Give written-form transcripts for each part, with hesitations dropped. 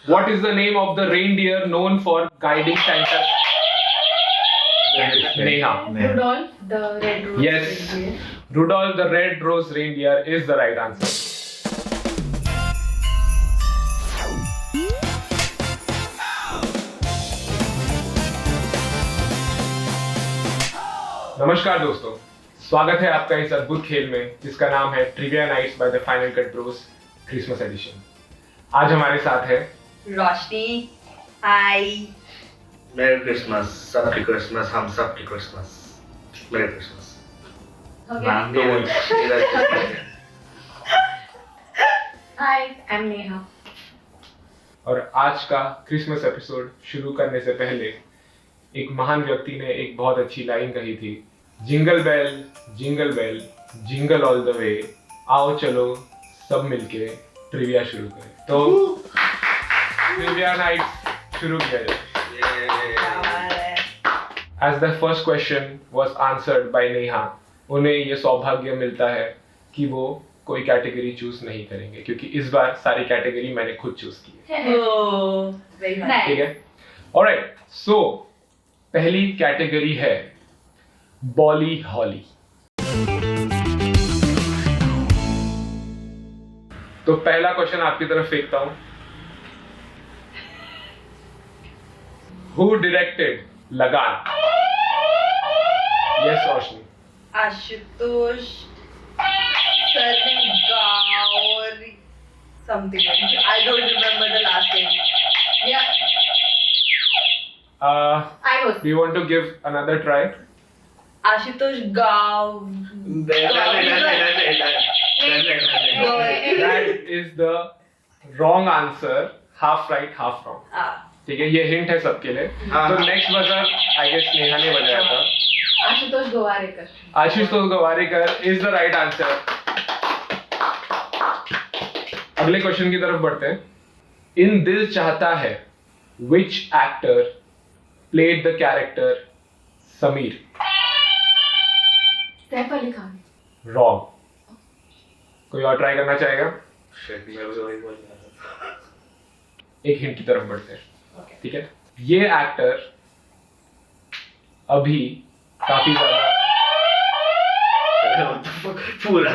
What is the name of the reindeer known for guiding Santa? Neha. Rudolph the red rose. Yes. reindeer. Rudolph the red-nosed reindeer is the right answer. नमस्कार दोस्तों, स्वागत है आपका इस अद्भुत खेल में जिसका नाम है Trivia Nights by the Final Cut Bros Christmas Edition. आज हमारे साथ है रोशनी। हाय। मेरी क्रिसमस, सबकी क्रिसमस, हम सबकी क्रिसमस। मेरी क्रिसमस। Hi, I'm Neha. और आज का क्रिसमस एपिसोड शुरू करने से पहले एक महान व्यक्ति ने एक बहुत अच्छी लाइन कही थी, jingle bell jingle all the way, आओ चलो सब मिलके ट्रिविया शुरू करें। तो ट्रिविया नाइट शुरू किया जाए। As the first question was answered by Neha, उन्हें ये सौभाग्य मिलता है कि वो कोई कैटेगरी चूज नहीं करेंगे क्योंकि इस बार सारी कैटेगरी मैंने खुद चूज की है। Very Nice. ठीक है, ऑलराइट। सो पहली कैटेगरी है बॉली हॉली। तो पहला क्वेश्चन आपकी तरफ फेंकता हूं। हु डायरेक्टेड लगान? Yes Roshni. Ashutosh surname something like that. I don't remember the last name. Yeah, I was. Do you want to give another try? Ashutosh Gav. That is the wrong answer. Half right, half wrong. ठीक है, ये hint है सबके लिए। तो next buzzer I guess Neha ने बजाया था। Ashutosh Gowariker. Ashutosh Gowariker is the right answer. अगले क्वेश्चन की तरफ बढ़ते हैं। इन दिल चाहता है which actor played the character Sameer? Saif Ali Khan. Wrong. कोई और ट्राई करना चाहेगा? एक हिंट की तरफ बढ़ते हैं। ठीक है, ये एक्टर अभी काफी ज्यादा पूरा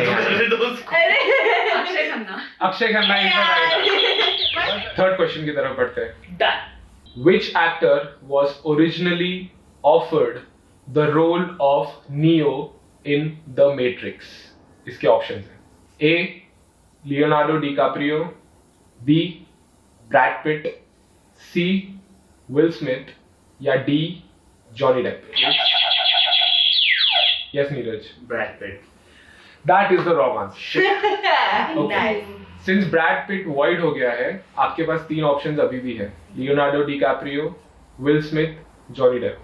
Akshay Khanna. Akshay Khanna is the right answer. Third question की तरफ बढ़ते हैं। Done. Which actor was originally offered the role of Neo in The Matrix? इसके ऑप्शंस हैं। A. Leonardo DiCaprio, B. Brad Pitt, C. Will Smith या D. Johnny Depp? Yes, Neeraj. Brad Pitt. That is the wrong answer. Okay. Nice. Since Brad Pitt void हो गया है, आपके पास तीन options अभी भी है, Leonardo DiCaprio, Will Smith, Johnny Depp.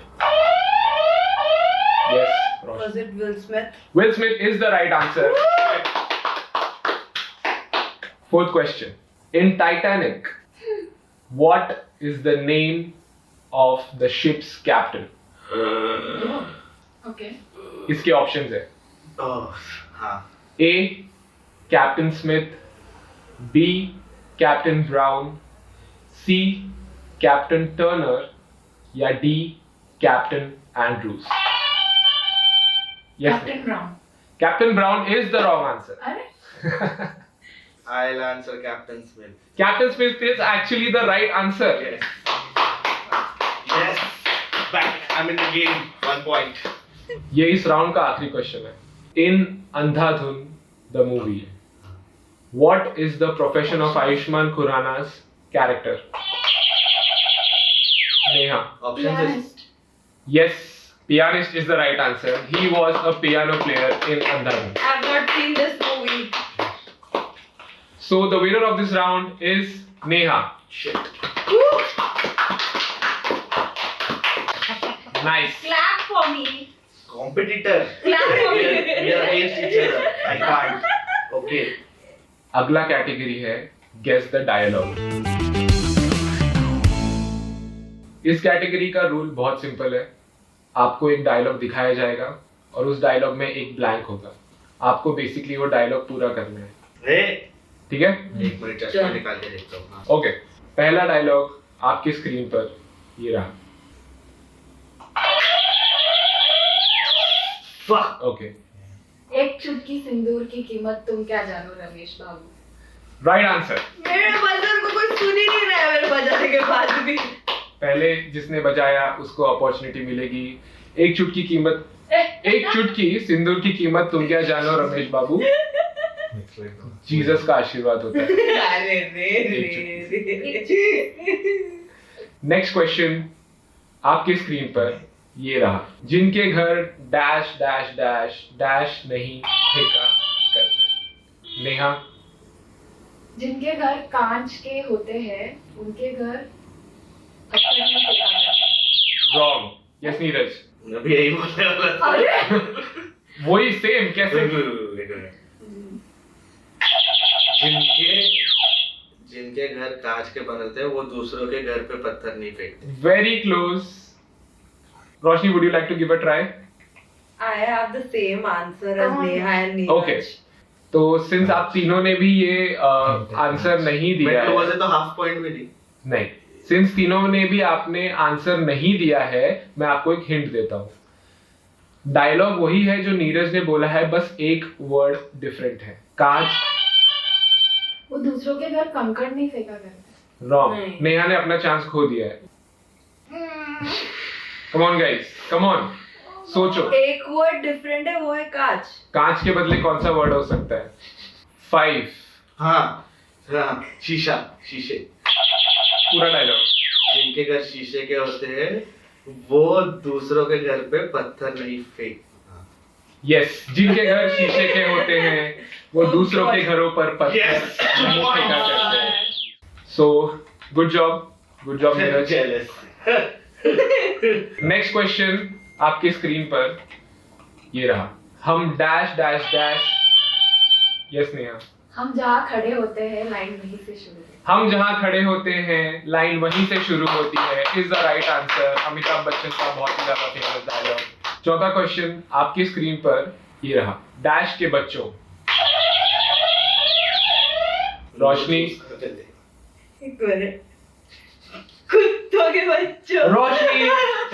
Yes, Was it Will Smith? Will Smith is the right answer. Fourth question. In Titanic, what is the name of the ship's captain? Okay. इसके options है। हाँ। A. Captain Smith, B. Captain Brown, C. Captain Turner या D. Captain Andrews? Yes. Captain Brown. Captain Brown is the wrong answer. अरे I'll answer Captain Smith. Captain Smith is actually the right answer. Yes. Yes. Back. I'm in the game. 1 point. ये इस round का आखिरी question है। In Andhadhun the movie, what is the profession of Ayushmann Khurrana's character? Neha. Options is pianist. Yes, pianist is the right answer. He was a piano player in Andhadhun. I've not seen this movie. So the winner of this round is Neha. shit. Nice. Clap for me. Competitor. Clap for me. We are against each other. I can't. Okay. अगला category है Guess the Dialogue. इस category का rule बहुत simple है। आपको एक dialogue दिखाया जाएगा और उस डायलॉग में एक ब्लैंक होगा। आपको बेसिकली वो डायलॉग पूरा करना है। Hey. ठीक है? एक मिनट चश्मा निकाल के देखता हूँ। ओके, पहला डायलॉग आपके स्क्रीन पर ये रहा। Fuck. ओके, एक चुटकी सिंदूर की कीमत तुम क्या जानो रमेश बाबू। Right answer. मेरे बजर को कोई सुन ही नहीं रहा है मेरे बजाने के बाद भी। पहले जिसने बजाया उसको अपॉर्चुनिटी मिलेगी। एक चुटकी कीमत, एक चुटकी सिंदूर की कीमत तुम क्या जानो रमेश बाबू, जीसस का आशीर्वाद होता है। अरे रे। नेक्स्ट क्वेश्चन आपके स्क्रीन पर ये रहा। जिनके घर डैश डैश डैश डैश नहीं फेंका करते। नेहा, जिनके घर कांच के होते हैं उनके घर पत्थर में फेंका जाता रॉन्ग। यस नीरज, मैं भी यही बोलने वाला था। है। वही सेम कैसे? जिनके घर कांच के बनते हैं वो दूसरों के घर पे पत्थर नहीं फेंकते। Very close. Roshni, would you like to give a try? I have the same answer as Come on. Neha and Neeraj. Okay. तो सिंस आप तीनों ने भी ये आंसर नहीं दिया मैं तो है, वैसे तो हाफ पॉइंट मिली। नहीं, सिंस तीनों ने भी आपने आंसर नहीं दिया है, मैं आपको एक हिंट देता हूँ। डायलॉग वही है जो नीरज ने बोला है, बस एक वर्ड डिफरेंट है। कांच। वो दूसरों के घर कंकड़ नहीं फेंका करते। रॉन्ग। नहीं। नेहा ने अपना चांस खो दिया है। Come on guys, come on, सोचो। एक वर्ड डिफरेंट है, वो है कांच। कांच के बदले कौन सा वर्ड हो सकता है? 5। हाँ, शीशा, शीशे। पूरा डायलॉग। जिनके घर शीशे के होते हैं वो दूसरों के घर पे पत्थर नहीं फेंक। यस, जिनके घर शीशे के होते हैं वो Oh दूसरों के God. घरों पर पत्थर Yes. नहीं फेंका करते हैं। So good job Neeraj. Jealous. Next question आपके स्क्रीन पर ये रहा। हम dash dash dash. Yes Neha. हम जहाँ खड़े होते हैं लाइन वहीं से शुरू है। हम जहाँ खड़े होते हैं लाइन वहीं से शुरू होती है is the right answer. Amitabh Bachchan का बहुत ही ज्यादा फेमस डायलॉग। चौथा क्वेश्चन आपकी स्क्रीन पर ये रहा। डैश के बच्चों। रोशनी। एक मिनट। कुत्तों के बच्चों। रोशनी,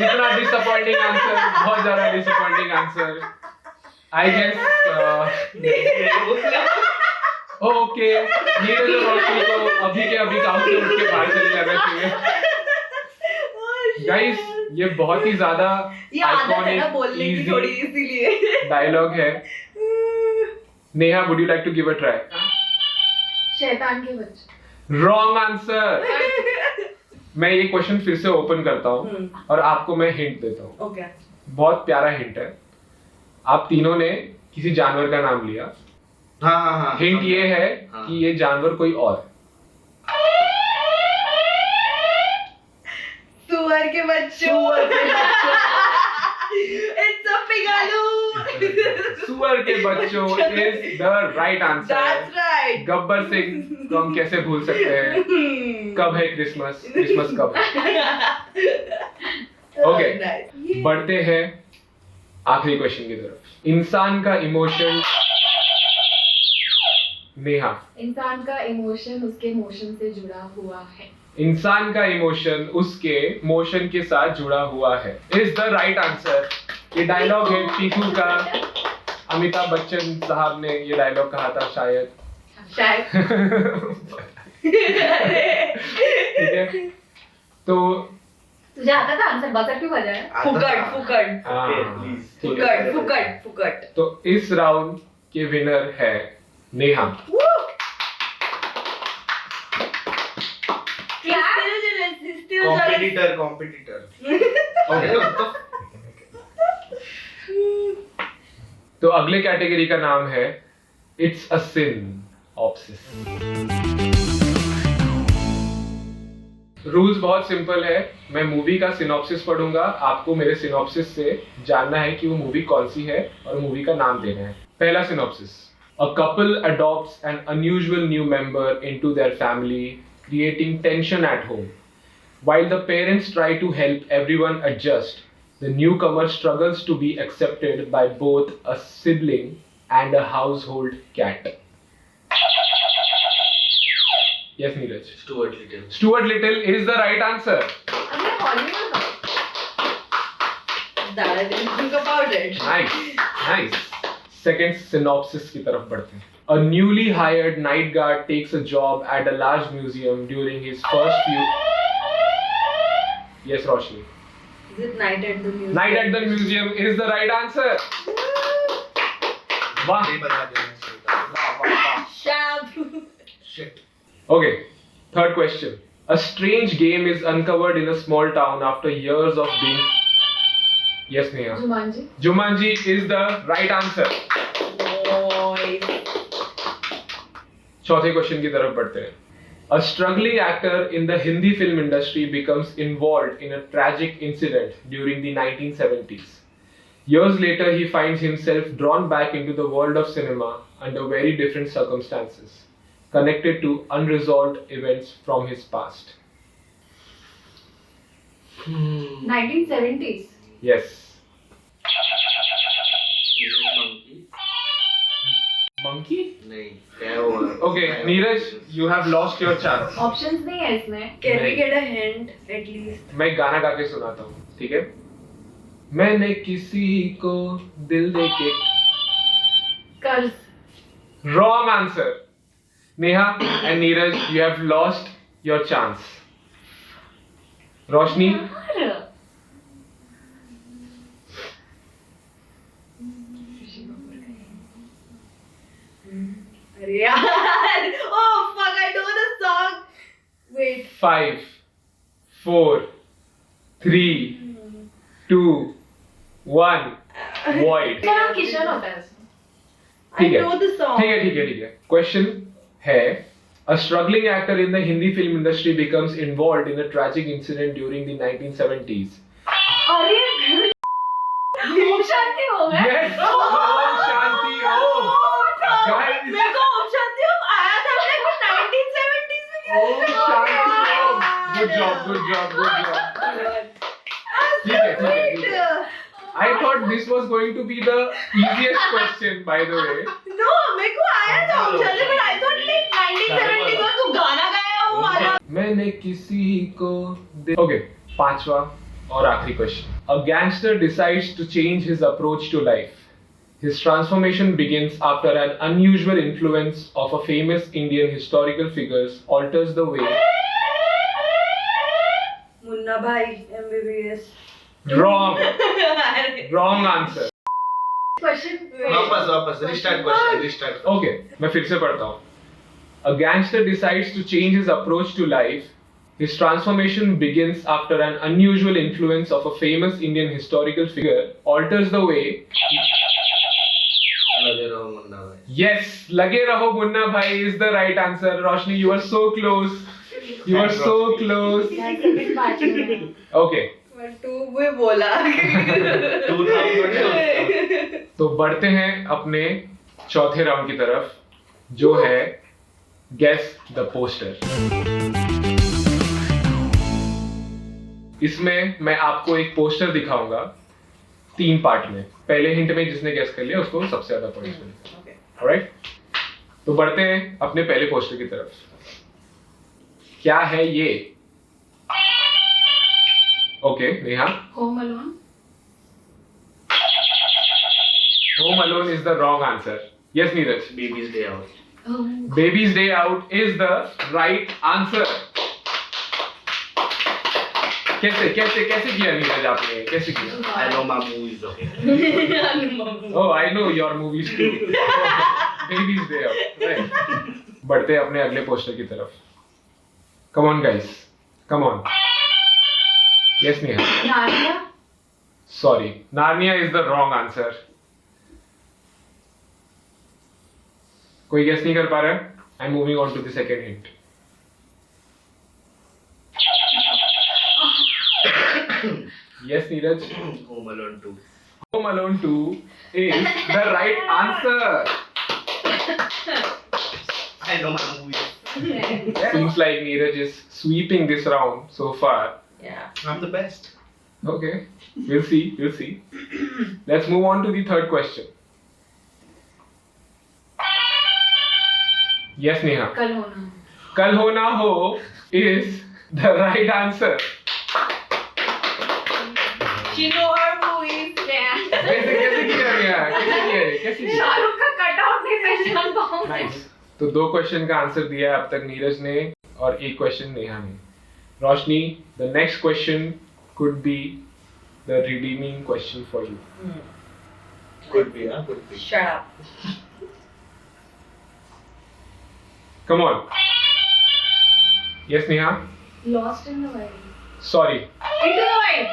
इतना डिसअपॉइंटिंग आंसर, बहुत ज्यादा disappointing answer. I guess okay, Neeraj और रोशनी को अभी के अभी काम से उठ के बाहर चले जाना चाहिए। गाइस, ये बहुत ही ज्यादा ये आदत है ना बोलने की थोड़ी, इजी इसीलिए। डायलॉग है। Neha, would you like to give a try? शैतान के बच्चे। Wrong answer. मैं ये क्वेश्चन फिर से ओपन करता हूँ और आपको मैं हिंट देता हूँ। ओके। बहुत प्यारा हिंट है। आप तीनों ने किसी जानवर का नाम लिया। हाँ। हिंट ये है हाँ। कि ये जानवर कोई और है। सुअर के बच्चों। It's a पिगालू। सुअर के बच्चों is the right answer. That's right. Gabbar Singh को हम कैसे भूल सकते हैं? कब है क्रिसमस? क्रिसमस कब है? Okay, Nice. बढ़ते हैं आखिरी क्वेश्चन की तरफ। इंसान का इमोशन। नेहा। इंसान का इमोशन उसके मोशन से जुड़ा हुआ है। इंसान का इमोशन उसके मोशन के साथ जुड़ा हुआ है इज द राइट आंसर। ये डायलॉग है पीकू का। अमिताभ बच्चन साहब ने ये डायलॉग कहा था शायद। ठीक है, तो तुझे आता था आंसर? बजर क्यों बजाया? फुकट। हाँ, Please. ठीक है। फुकट। तो इस राउंड के विनर है नेहा। कॉम्पिटिटर। तो अगले कैटेगरी का नाम है it's a sin obsess. Rules बहुत सिंपल है। मैं मूवी का सिनॉप्सिस पढ़ूंगा, आपको मेरे सिनॉप्सिस से जानना है कि वो मूवी कौन सी है और मूवी का नाम देना है। पहला synopsis. A couple adopts an unusual new member into their family, creating tension at home. While the parents try to help everyone adjust, the newcomer struggles to be accepted by both a sibling and a household cat. Yes, Neeraj. Stuart Little. Stuart Little is the right answer. अरे Hollywood में That I didn't think about it. Nice, nice. Second synopsis की तरफ बढ़ते हैं. A newly hired night guard takes a job at a large museum during his first few. Yes, Roshni. Is it Night at the Museum? Night at the museum is the right answer. वाह. ये बता देना. वाह, वाह, वाह. Shab. Shit. Okay, third question. A strange game is uncovered in a small town after years of being. Yes, Neha. Jumanji Jumanji is the right answer. Boys. चौथे question की तरफ बढ़ते हैं. A struggling actor in the Hindi film industry becomes involved in a tragic incident during the 1970s. Years later, he finds himself drawn back into the world of cinema under very different circumstances, connected to unresolved events from his past. 1970s Yes. Is it monkey? Monkey? नहीं. क्या हुआ? Okay, Neeraj, you have lost your chance. Options नहीं है इसमें. Can we नहीं. get a hint at least? मैं एक गाना गा के सुनाता हूँ, ठीक है? मैंने किसी को दिल दे के. कर्ज. Wrong answer. Neha and Neeraj, you have lost your chance. Roshni, यार. अरे यार. Oh fuck! I know the song. Wait. 5, 4, 3, 2, 1. Void. क्या नाम किशन होता है इसमें? I ठीक है. know the song. ठीक है. Question है. A struggling actor in the Hindi film industry becomes involved in a tragic incident during the 1970s. अरे ओम शांति हो गए. Yes! Om Shanti Om! Guys! मेरे को ओम शांति ओम आया था मेरे को 1970s में क्या Om Shanti Om! Good job. ठीक है. I thought this was going to be the easiest question, by the way. No, मेरे को आया था Om Shanti but I thought like 1970s में तू गाना गाया वो वाला. मैंने किसी को Okay, पांचवा और आखिरी question. A gangster decides to change his approach to life. His transformation begins after an unusual influence of a famous Indian historical figures alters the way. Munna भाई MBBS. Wrong. Wrong answer. Question. वापस. Restart question. Okay, मैं फिर से पढ़ता हूँ. A gangster decides to change his approach to life. His transformation begins after an unusual influence of a famous Indian historical figure alters the way. लगे रहो मुन्ना भाई. Yes, लगे रहो मुन्ना भाई is the right answer. Roshni, you are so close. You are so close. Second part में. Okay, पर तू भी बोला. 2000 तो बढ़ते हैं अपने चौथे राउंड की तरफ, जो है Guess the Poster. इसमें मैं आपको एक पोस्टर दिखाऊंगा 3 पार्ट में. पहले हिंट में जिसने गेस कर लिया उसको सबसे ज्यादा पॉइंट्स मिलेंगे. Okay. ऑलराइट, तो बढ़ते हैं अपने पहले पोस्टर की तरफ. क्या है ये? Okay, Neha. Home alone. Home alone is the wrong answer. Yes Neeraj. Baby's Day Out. Babies day out is the right answer. कैसे किया नीरज आपने? कैसे किया? I know my movies. Okay. Oh, I know your movies too. Baby's Day Out. Right. बढ़ते हैं अपने अगले poster की तरफ. Come on guys. Come on. Yes, Neha. नारिया. Sorry. Narnia is the wrong answer. कोई गेस नहीं कर पा रहा है? I'm moving on to the second hint. Yes, Neeraj. Home Alone 2. Home Alone 2 is the right answer. I know my movies. Seems like Neeraj is sweeping this round so far. Yeah. I'm the best. Okay, we'll see. Let's move on to the third question. Yes, Neha. कल होना. कल हो ना हो is the right answer. She know her movies. कैसे कैसे किया गया? कैसे किया? शाहरुख का कटआउट नहीं पहचान पाऊंगी। नाइस। तो 2 क्वेश्चन का आंसर दिया है अब तक नीरज ने और 1 क्वेश्चन नेहा ने। Roshni, the next question could be the redeeming question for you. Could be, huh? Could be. Shut up. Come on. Yes, Neha? Lost in the wild. Sorry. Into the wild.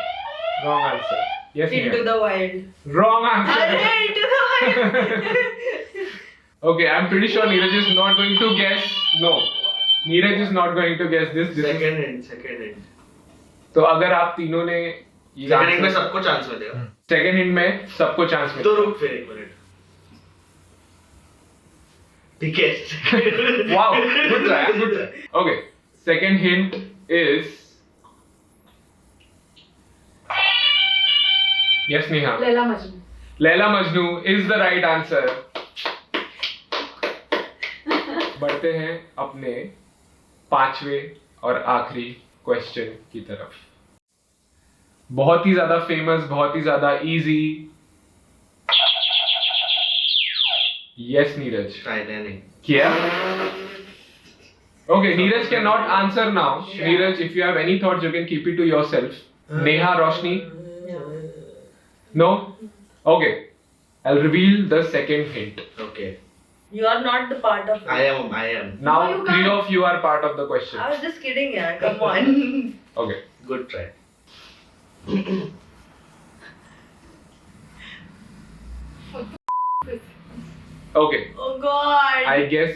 Wrong answer. Yes, Into Neha. the wild. Wrong answer. Arre, into the wild. Okay, I'm pretty sure Neeraj is not going to guess. No. Neeraj is not going to guess this. Second hint. तो अगर आप तीनों ने ये Second hint में सबको chance मिलेगा। Second hint में सबको चांस तो मिलेगा। रुक फिर 1 मिनट। ठीक है। Wow, good try, good try. Okay, second hint is yes, Neha. Laila Majnu. Laila Majnu is the right answer. बढ़ते हैं अपने 5वें और आखिरी क्वेश्चन की तरफ। बहुत ही ज्यादा फेमस, बहुत ही ज्यादा इजी। Yes Neeraj, Titanic. क्या? Okay, Neeraj cannot answer now. Neeraj, if you have any thoughts, you can keep it to yourself. Neha, Roshni? No? Okay. I'll reveal the second hint. Okay. You are not the part of it. I am. Now, No, you 3 can't. of you are part of the question. I was just kidding, yeah. Come on. Okay. Good try. Okay. Oh God. I guess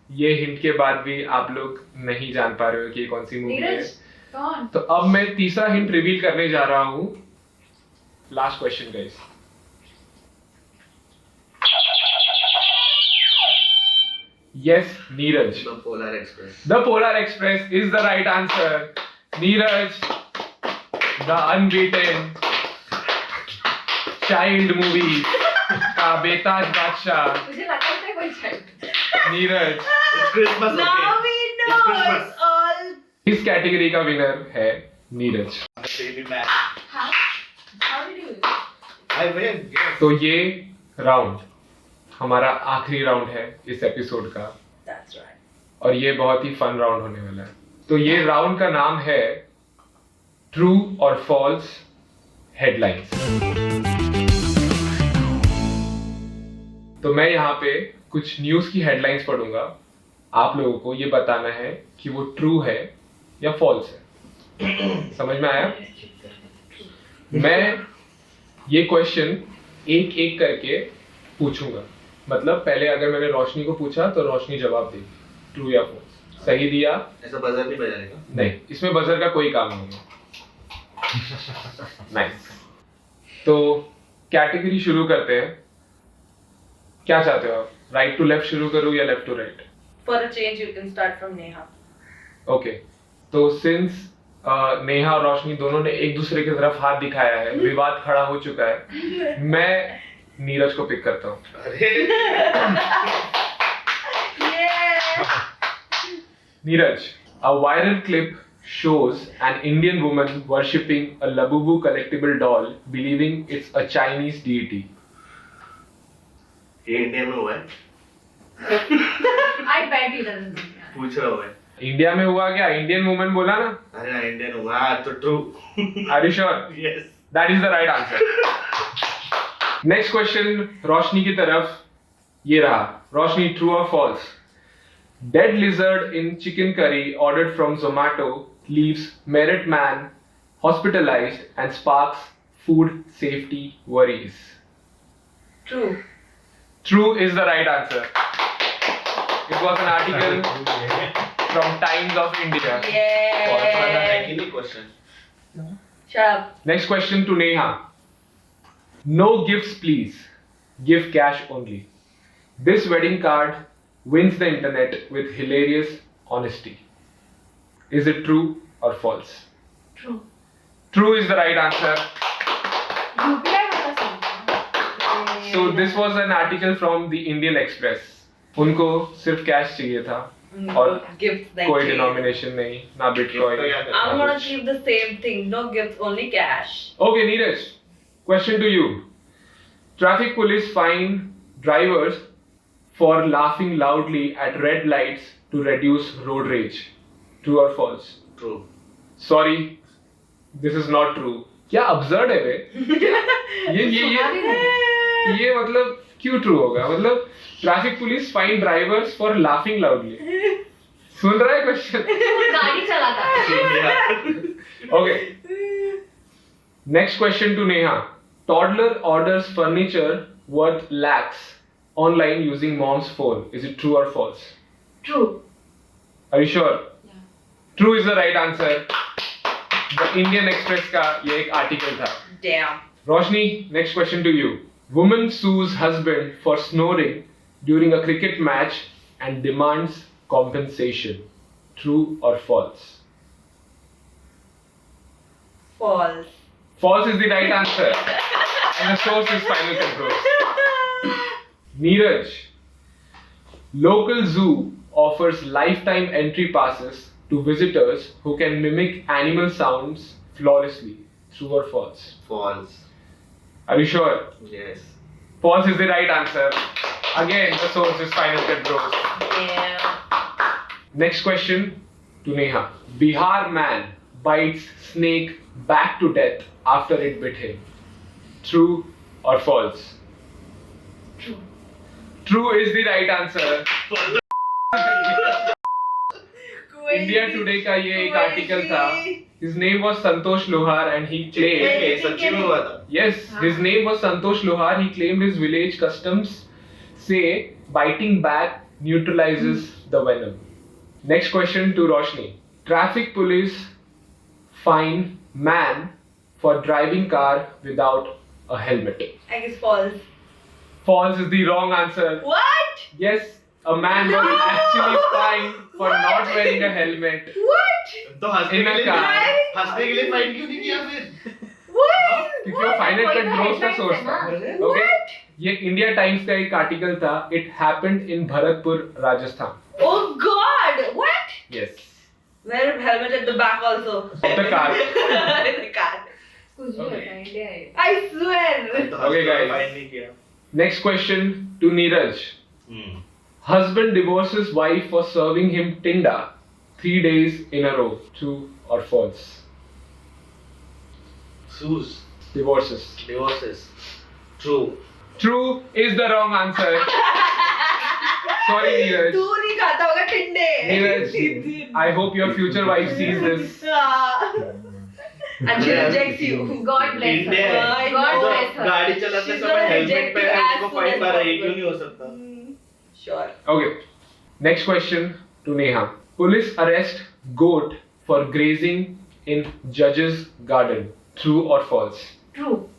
ये hint के बाद भी आप लोग नहीं जान पा रहे हो कि ये कौन सी मूवी है। नीरज, कौन? तो अब मैं तीसरा हिंट रिवील करने जा रहा हूँ। Last question guys. Yes, Neeraj. The Polar Express. The Polar Express is the right answer. Neeraj, the unbeaten child movie का बेताज बादशाह मुझे लगता है कोई चाहिए। Neeraj It's Christmas. Now Okay. we It's know Christmas. it's all. इस कैटेगरी का winner है Neeraj. Baby man. How did you? I win. Yes. तो ये राउंड हमारा आखिरी राउंड है इस एपिसोड का That's right. और ये बहुत ही फन राउंड होने वाला है। तो ये राउंड का नाम है ट्रू और फॉल्स हेडलाइंस। तो मैं यहाँ पे कुछ न्यूज की हेडलाइंस पढ़ूंगा, आप लोगों को ये बताना है कि वो ट्रू है या फॉल्स है। समझ में आया? मैं ये क्वेश्चन एक एक करके पूछूंगा। मतलब पहले अगर मैंने रोशनी को पूछा तो रोशनी जवाब देगी ट्रू या फॉल्स। सही दिया? ऐसा बजर नहीं बजाएगा। नहीं, इसमें बजर का कोई काम नहीं है। नाइस। तो कैटेगरी शुरू करते हैं। क्या चाहते हो आप? राइट टू लेफ्ट शुरू करूं या left to right? For a change, you can start from Neha. Okay. तो सिंस नेहा और रोशनी दोनों ने एक दूसरे की तरफ हाथ दिखाया है, विवाद खड़ा हो चुका है, मैं नीरज को पिक करता हूँ। अरे Yeah. Neeraj, a viral clip shows an Indian woman worshipping a Labubu collectible doll, believing it's a Chinese deity. ये इंडिया में हुआ है। I bet he doesn't know. पूछ रहा हुआ है। इंडिया में हुआ क्या? इंडियन वुमन बोला ना? अरे ना इंडियन हुआ तो true. Are you sure? Yes. That is the right answer. Next question, रोशनी की तरफ। ये रहा। रोशनी, true or false? Dead lizard in chicken curry ordered from Zomato leaves married man hospitalized and sparks food safety worries. True. True is the right answer. It was an article from Times of India. Yeah. Any question? Shut up. Next question to Neha. No gifts, please. Give cash only. This wedding card wins the internet with hilarious honesty. Is it true or false? True. True is the right answer. UPI वाला सही। So this was an article from the Indian Express. उनको सिर्फ cash चाहिए था और gifts like कोई cake. Denomination नहीं, ना bitcoin. I'm gonna keep the same thing. No gifts, only cash. Okay, Neeraj, question to you. Traffic police fine drivers for laughing loudly at red lights to reduce road rage. True or false? True. Sorry, this is not true. क्या absurd है बे? ये मतलब क्यों true होगा? मतलब traffic police fine drivers for laughing loudly. सुन रहा है question? गाड़ी चलाता। Okay. Next question to Neha. Toddler orders furniture worth lakhs online using mom's phone. Is it true or false? True. Are you sure? Yeah. True is the right answer. The Indian Express का ये एक article था. Damn. Roshni, next question to you. Woman sues husband for snoring during a cricket match and demands compensation. True or false? False. False is the right answer. And the source is Final Control. Neeraj, local zoo offers lifetime entry passes to visitors who can mimic animal sounds flawlessly. True or false? False. Are you sure? Yes. False is the right answer. Again, the source is Final Control. Damn. Next question to Neha. Bihar man bites snake back to death after it bit him. True or false? True. True is the right answer. India Today का ये एक article था. His name was Santosh Lohar and he claimed. सच्ची में हुआ था. Yes, his name was Santosh Lohar. He claimed his village customs say biting back neutralizes the venom. Next question to Roshni. Traffic police fine man for driving car without a helmet. I guess false. False is the wrong answer. What? Yes, a man was No! actually fined for What? not wearing a helmet. What? तो हंसने In के a लिए car. हंसने के लिए fine क्यों नहीं किया फिर? What? क्योंकि वो फाइनल कोई कट तो ग्रोस का headlines सोर्स है था. ना? Okay? What? ये इंडिया टाइम्स का एक आर्टिकल था. It happened in Bharatpur, Rajasthan. Oh God! What? Yes. Wear a helmet at the back also. Of the car. In the car. कुछ भी Okay. होता है इंडिया है। I swear. तो Okay, guys. फाइन नहीं किया. Next question to Neeraj. Husband divorces wife for serving him Tinder 3 days in a row. True or false? Sues. Divorces. Divorces. True. True is the wrong answer. Sorry, Neeraj. तू नहीं खाता होगा ठंडे. Neeraj, I hope your future wife sees this. And she rejects you. God bless her. India. God know. bless her. गाड़ी चलाते She's समय gonna helmet reject पहने you as उसको soon फाइन as कर रही possible. क्यों नहीं हो सकता? Sure. Okay. Next question to Neha. Police arrest goat for grazing in judge's garden. True or false? True.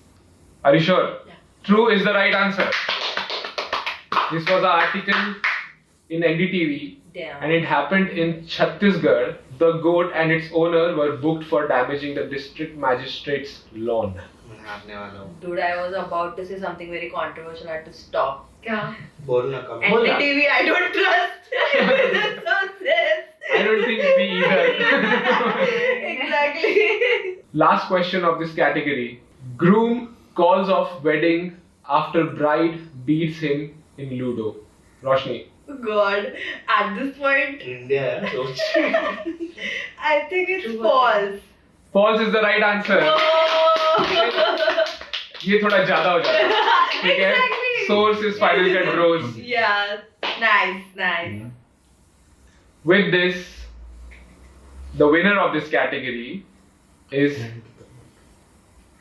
Are you sure? Yeah. True is the right answer. This was an article in NDTV Damn. and it happened in Chhattisgarh. The goat and its owner were booked for damaging the district magistrate's lawn. मैं हारने वाला हूँ. Dude, I was about to say something very controversial. I had to stop. क्या? बोलना कम. NDTV, I don't trust. It's so sis. I don't think we either. Exactly. Last question of this category. Groom calls off wedding after bride beats him in Ludo. Roshni. God, at this point, India है सोच. I think it's True. false. False is the right answer. Oh. ये थोड़ा ज्यादा हो जाता है. ठीक है? Exactly. Source is Final Cut Bros. Yeah, nice, nice. With this, the winner of this category is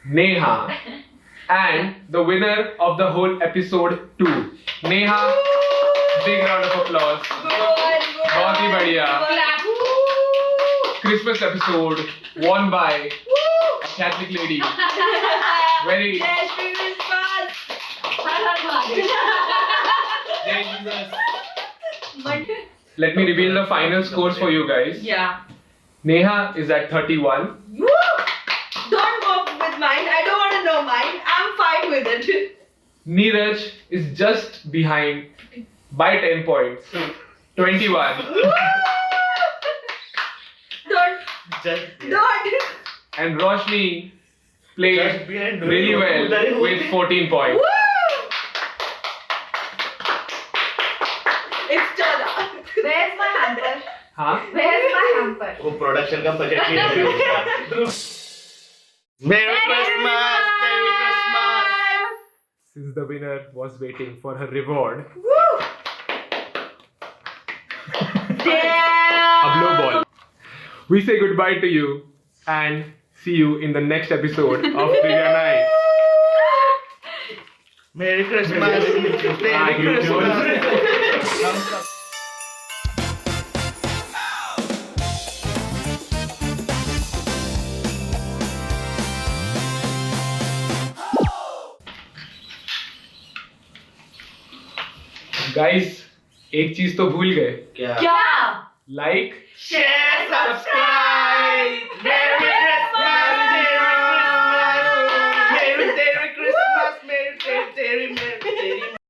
Neha, and the winner of the whole episode 2. Neha, big round of applause. Good, good. बहुत ही बढ़िया. Clap. Christmas episode won by a Catholic lady. Very. Yes, we will pass. हर हर महादेव। जय Jesus. But Let me reveal the final scores for you guys. yeah. Neha is at 31. Woo! Don't go with mine. I don't want to know mine. I'm fine with it. Neeraj is just behind by 10 points. 21. Don't. And Roshni Just played behind really well with 14 points. It's Chola. Where's my hamper? Huh? Where's my hamper? वो production का budget नहीं है. Merry Christmas! Merry Christmas! Since the winner was waiting for her reward, Woo! Damn! a blow ball. We say goodbye to you and see you in the next episode of Trivia Night. Merry Christmas! Thank you, Christmas! Guys, एक चीज तो भूल गए. क्या? क्या? Like, Share, subscribe!